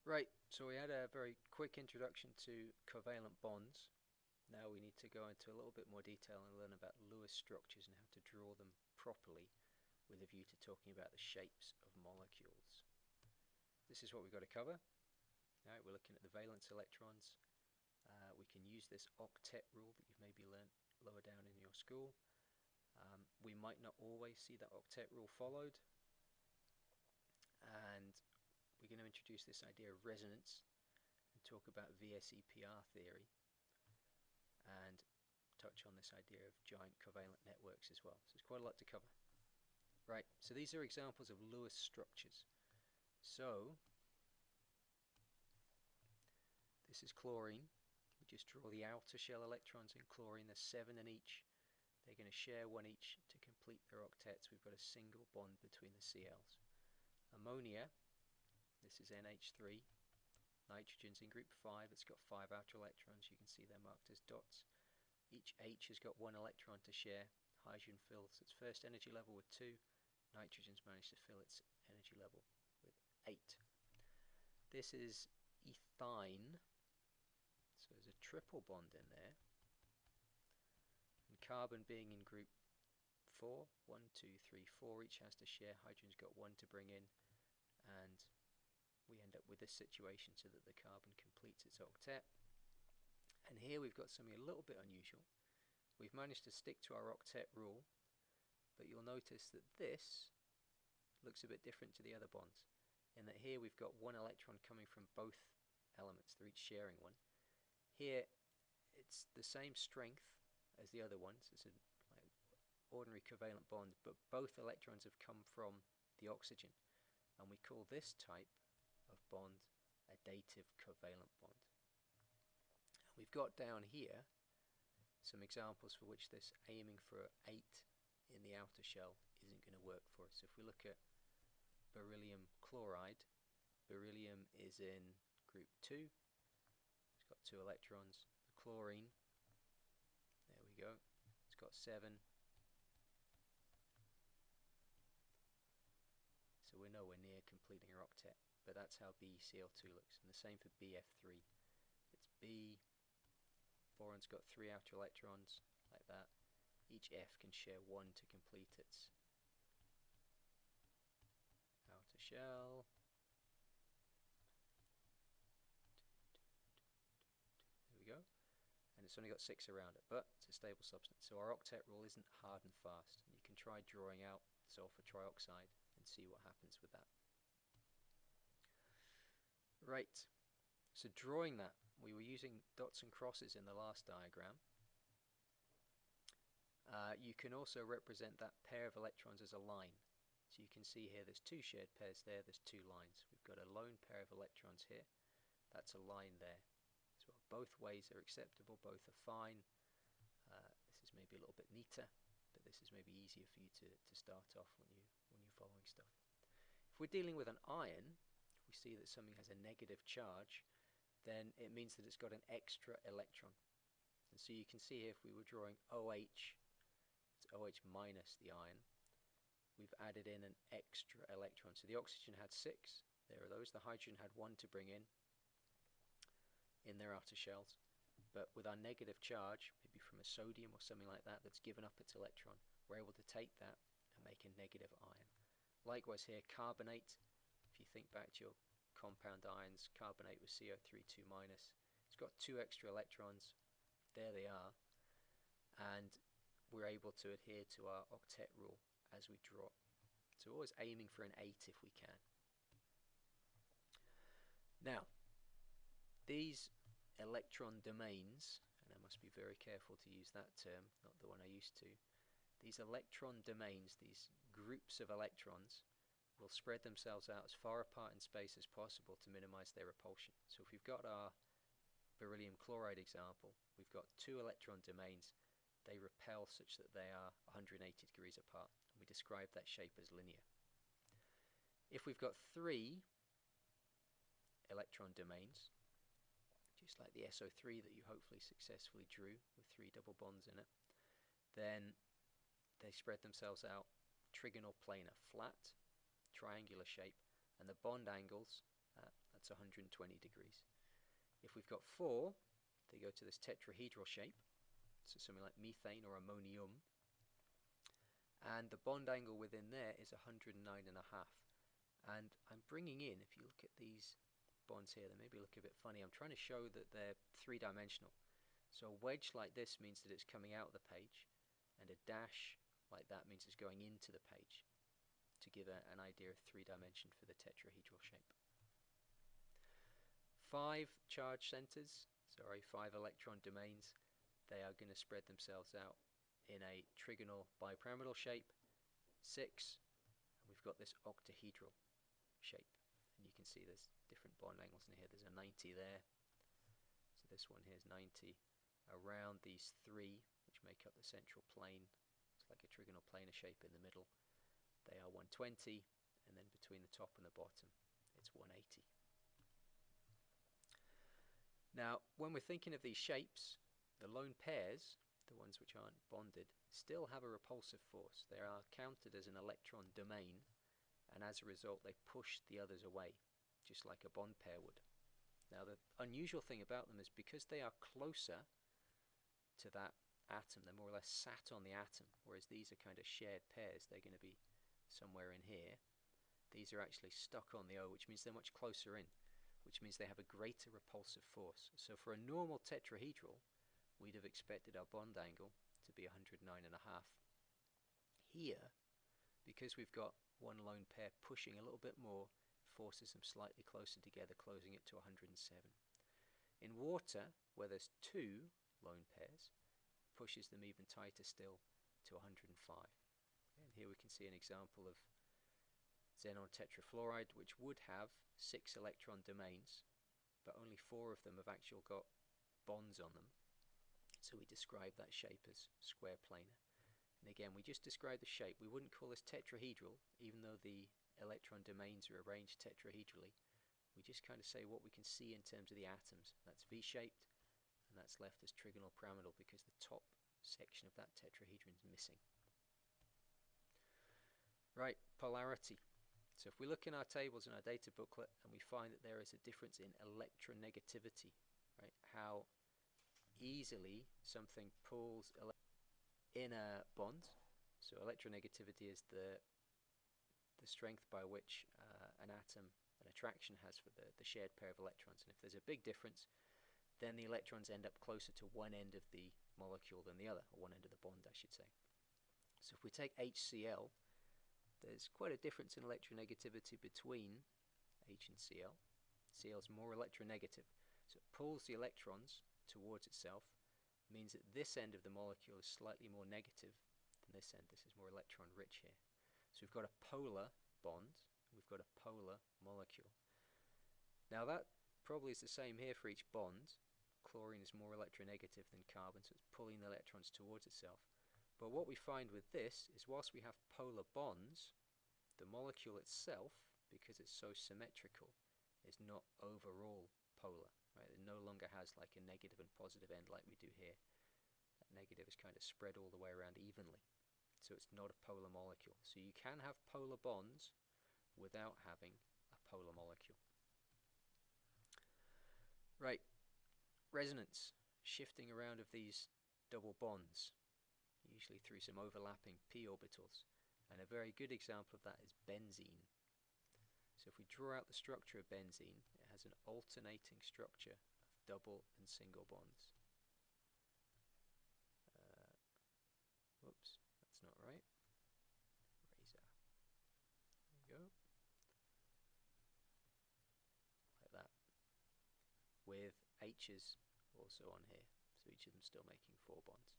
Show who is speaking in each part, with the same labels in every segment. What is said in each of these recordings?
Speaker 1: Right, so we had a very quick introduction to covalent bonds. Now we need to go into a little bit more detail and learn about Lewis structures and how to draw them properly with a view to talking about the shapes of molecules. This is what we've got to cover. Alright, we're looking at the valence electrons. We can use this octet rule that you've maybe learnt lower down in your school. We might not always see that octet rule followed, and we're going to introduce this idea of resonance and talk about VSEPR theory and touch on this idea of giant covalent networks as well. So it's quite a lot to cover. Right, so these are examples of Lewis structures. So this is chlorine. We just draw the outer shell electrons in chlorine. There's 7 in each. They're going to share one each to complete their octets. We've got a single bond between the CLs. Ammonia, this is NH3. Nitrogen's in group 5. It's got 5 outer electrons. You can see they're marked as dots. Each H has got 1 electron to share. Hydrogen fills its first energy level with 2. Nitrogen's managed to fill its energy level with 8. This is ethine. So there's a triple bond in there. And carbon being in group 4, 1, 2, 3, 4 each has to share. Hydrogen's got 1 to bring in. And we end up with this situation so that the carbon completes its octet. And here we've got something a little bit unusual. We've managed to stick to our octet rule, but you'll notice that this looks a bit different to the other bonds, in that here we've got 1 electron coming from both elements. They're each sharing 1. Here it's the same strength as the other ones. It's an ordinary covalent bond, but both electrons have come from the oxygen, and we call this type of bond a dative covalent bond. We've got down here some examples for which this aiming for 8 in the outer shell isn't going to work for us. If we look at beryllium chloride, beryllium is in group 2. It's got 2 electrons. The chlorine, there we go, it's got 7. So we're nowhere near completing our octet, but that's how BeCl2 looks. And the same for BF3. It's B, boron's got 3 outer electrons, like that. Each F can share 1 to complete its outer shell. There we go. And it's only got 6 around it, but it's a stable substance. So our octet rule isn't hard and fast. You can try drawing out sulfur trioxide and see what happens with that. Right, so drawing that, we were using dots and crosses in the last diagram. You can also represent that pair of electrons as a line. So you can see here there's 2 shared pairs there, there's 2 lines. We've got a lone pair of electrons here, that's a line there. So both ways are acceptable, both are fine. This is maybe a little bit neater, but this is maybe easier for you to start off when you're following stuff. If we're dealing with an ion, if we see that something has a negative charge, then it means that it's got an extra electron. And so you can see here, if we were drawing OH, it's OH minus the ion, we've added in an extra electron. So the oxygen had 6, there are those. The hydrogen had 1 to bring in their outer shells. But with our negative charge, maybe from a sodium or something like that, that's given up its electron, we're able to take that and make a negative ion. Likewise here, carbonate, if you think back to your compound ions, carbonate with CO3 2-, it's got 2 extra electrons, there they are, and we're able to adhere to our octet rule as we draw. So always aiming for an 8 if we can. Now, these electron domains, and I must be very careful to use that term, not the one I used to, these electron domains, these groups of electrons, will spread themselves out as far apart in space as possible to minimize their repulsion. So if we've got our beryllium chloride example, we've got 2 electron domains, they repel such that they are 180 degrees apart, and we describe that shape as linear. If we've got 3 electron domains, just like the SO3 that you hopefully successfully drew with 3 double bonds in it, then they spread themselves out trigonal planar, flat, triangular shape, and the bond angles, that's 120 degrees. If we've got 4, they go to this tetrahedral shape, so something like methane or ammonium, and the bond angle within there is 109.5. And I'm bringing in, if you look at these bonds here, they maybe look a bit funny. I'm trying to show that they're three-dimensional. So a wedge like this means that it's coming out of the page, and a dash like that means it's going into the page, to give an idea of 3 dimension for the tetrahedral shape. 5 charge centers, 5 electron domains, they are going to spread themselves out in a trigonal bipyramidal shape. 6, and we've got this octahedral shape, and you can see there's different bond angles in here. There's a 90 there, so this one here is 90 around these 3, which make up the central plane. It's like a trigonal planar shape in the middle. They are 120, and then between the top and the bottom it's 180. Now when we're thinking of these shapes, the lone pairs, the ones which aren't bonded, still have a repulsive force. They are counted as an electron domain, and as a result they push the others away, just like a bond pair would. Now the unusual thing about them is because they are closer to that atom, they're more or less sat on the atom, whereas these are kind of shared pairs. They're going to be somewhere in here. These are actually stuck on the O, which means they're much closer in, which means they have a greater repulsive force. So for a normal tetrahedral, we'd have expected our bond angle to be 109.5. Here, because we've got one lone pair pushing a little bit more, forces them slightly closer together, closing it to 107. In water, where there's 2 lone pairs, pushes them even tighter still to 105. And here we can see an example of xenon tetrafluoride, which would have 6 electron domains, but only 4 of them have actually got bonds on them. So we describe that shape as square planar. And again, we just describe the shape. We wouldn't call this tetrahedral, even though the electron domains are arranged tetrahedrally. We just kind of say what we can see in terms of the atoms. That's V-shaped, and that's left as trigonal pyramidal because the top section of that tetrahedron is missing. Right, polarity. So if we look in our tables in our data booklet and we find that there is a difference in electronegativity, right, how easily something pulls in a bond. So electronegativity is the strength by which an atom, an attraction has for the shared pair of electrons. And if there's a big difference, then the electrons end up closer to one end of the molecule than the other, or one end of the bond, I should say. So if we take HCl, there's quite a difference in electronegativity between H and Cl. Cl is more electronegative, so it pulls the electrons towards itself, means that this end of the molecule is slightly more negative than this end. This is more electron rich here. So we've got a polar bond, we've got a polar molecule. Now that probably is the same here for each bond. Chlorine is more electronegative than carbon, so it's pulling the electrons towards itself. But what we find with this is whilst we have polar bonds, the molecule itself, because it's so symmetrical, is not overall polar. Right? It no longer has like a negative and positive end like we do here. That negative is kind of spread all the way around evenly. So it's not a polar molecule. So you can have polar bonds without having a polar molecule. Right, resonance, shifting around of these double bonds, usually through some overlapping p orbitals. And a very good example of that is benzene. So if we draw out the structure of benzene, it has an alternating structure of double and single bonds. Whoops, that's not right. Razor. There we go. Like that. With H's also on here. So each of them still making 4 bonds.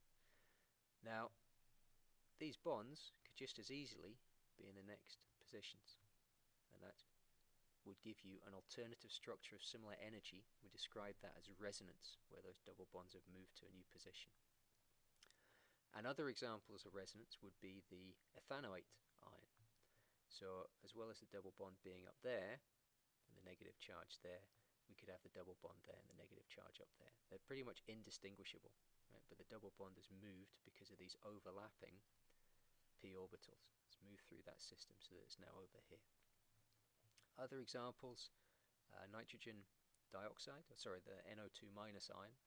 Speaker 1: Now, these bonds could just as easily be in the next positions. And that would give you an alternative structure of similar energy. We describe that as resonance, where those double bonds have moved to a new position. And other examples of resonance would be the ethanoate ion. So as well as the double bond being up there, and the negative charge there, we could have the double bond there and the negative charge up there. They're pretty much indistinguishable, right? But the double bond has moved because of these overlapping p orbitals. It's moved through that system so that it's now over here. Other examples, nitrogen dioxide, the NO2 minus ion.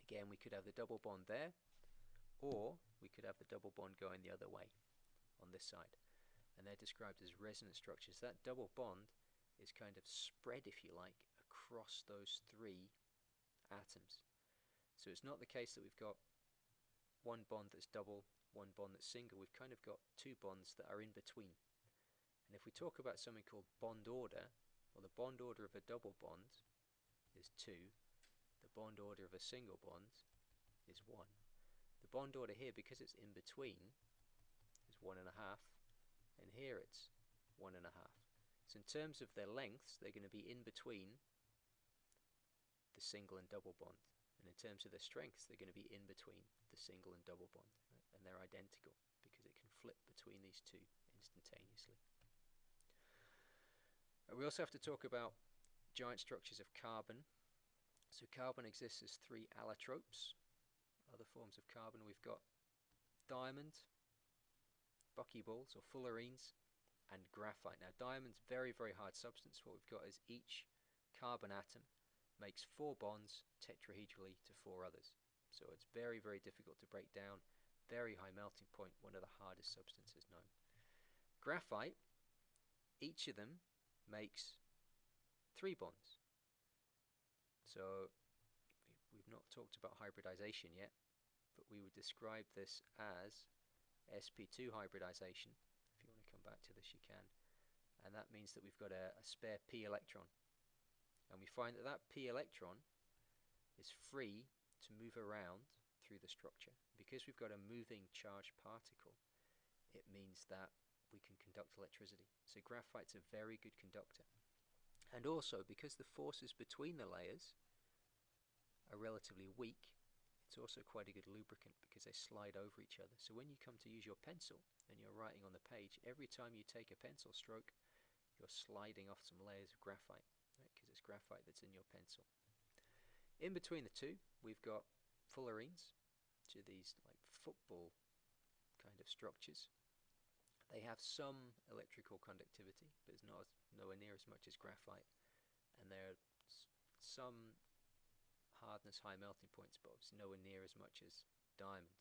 Speaker 1: Again, we could have the double bond there, or we could have the double bond going the other way on this side. And they're described as resonance structures. That double bond is kind of spread, if you like, across those three atoms. So it's not the case that we've got one bond that's double, one bond that's single. We've kind of got two bonds that are in between. And if we talk about something called bond order, well, the bond order of a double bond is 2. The bond order of a single bond is 1. The bond order here, because it's in between, is 1.5, and here it's 1.5. So in terms of their lengths, they're going to be in between the single and double bond. And in terms of their strengths, they're going to be in between the single and double bond. And they're identical because it can flip between these two instantaneously. We also have to talk about giant structures of carbon. So carbon exists as 3 allotropes. Other forms of carbon, we've got diamond, buckyballs or fullerenes, and graphite. Now diamond's very, very hard substance. What we've got is each carbon atom makes 4 bonds tetrahedrally to 4 others. So it's very, very difficult to break down. Very high melting point, one of the hardest substances known. Graphite, each of them makes 3 bonds. So we've not talked about hybridization yet, but we would describe this as sp2 hybridization. If you want to come back to this, you can. And that means that we've got a spare p electron. And we find that that p electron is free to move around through the structure. Because we've got a moving charged particle, it means that we can conduct electricity. So graphite's a very good conductor. And also, because the forces between the layers are relatively weak, it's also quite a good lubricant because they slide over each other. So when you come to use your pencil and you're writing on the page, every time you take a pencil stroke, you're sliding off some layers of graphite, right? Because it's graphite that's in your pencil. In between the two, we've got fullerenes, which are these like football kind of structures. They have some electrical conductivity, but it's nowhere near as much as graphite. And there are some hardness, high melting points, but it's nowhere near as much as diamond.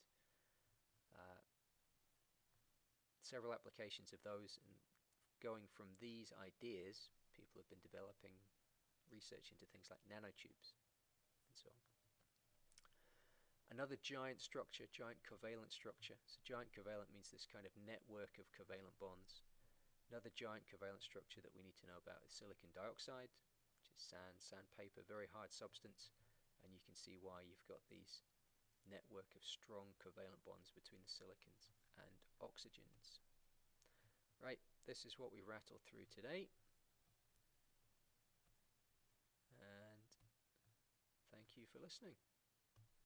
Speaker 1: Several applications of those, and going from these ideas, people have been developing research into things like nanotubes and so on. Another giant structure, giant covalent structure. So giant covalent means this kind of network of covalent bonds. Another giant covalent structure that we need to know about is silicon dioxide, which is sandpaper, very hard substance, and you can see why you've got these network of strong covalent bonds between the silicons and oxygens. Right, this is what we rattled through today, and thank you for listening.